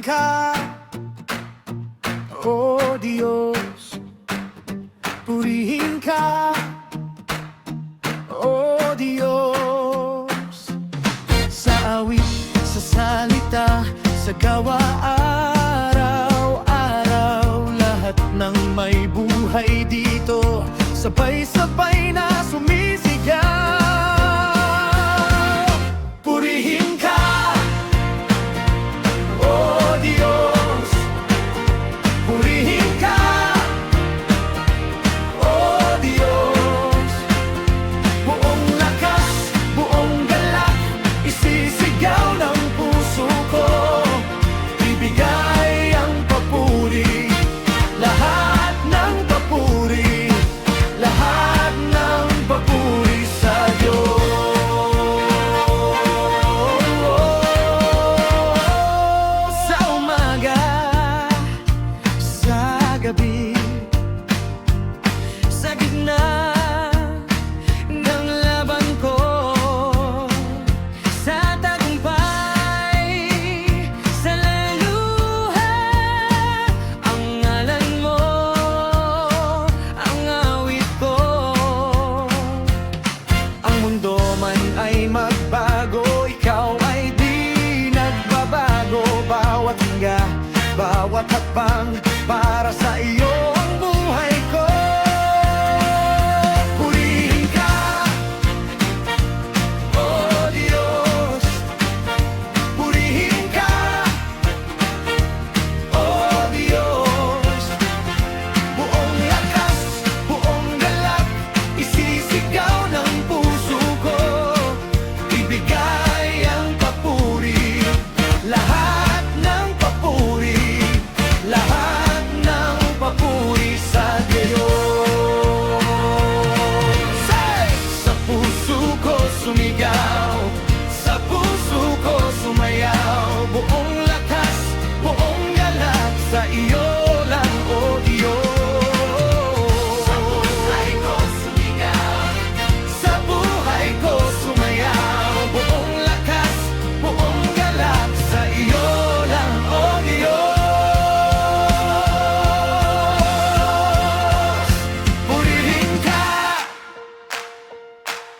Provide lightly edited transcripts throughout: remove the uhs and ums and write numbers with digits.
ka, O Diyos. Purihin ka, O Diyos. Sa awit, sa salita, sa gawa araw-araw, lahat ng may buhay dito sabay-sabay na sumisigaw. Purihin ka, O Diyos. Purihin ka, O Diyos. Buong lakas, buong galak, isisigaw ng puso ko. Ibigay ang papuri, lahat ng papuri, lahat ng papuri sa Diyos. Sa umaga, sa gabi, sa gitna ng laban ko, sa tagumpay, sa laluha, ang ngalan mo, ang awit ko. Ang mundo man ay magbago, ikaw ay di nagbabago. Bawat hinga, bawat hakbang, para sa iyo ang buhay ko. Purihin ka, O Diyos. Purihin ka, O Diyos. Buong lakas, buong galak, isisigaw ng puso ko. Ibigay ang papuri, lahat ng papuri, lahat ng papuri sa Diyos. Say! Sa puso ko sumigaw, sa puso ko sumayaw, buong lakas, buong galak, sa iyo lang, O Diyos. Sa buhay ko sumigaw, sa buhay ko sumayaw, buong lakas, buong galak, sa iyo lang, O Diyos. Purihin ka,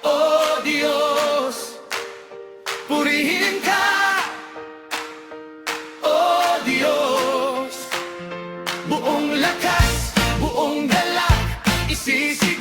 O Diyos. Purihin ka, O Diyos. Buong lakas, buong galak, isisigaw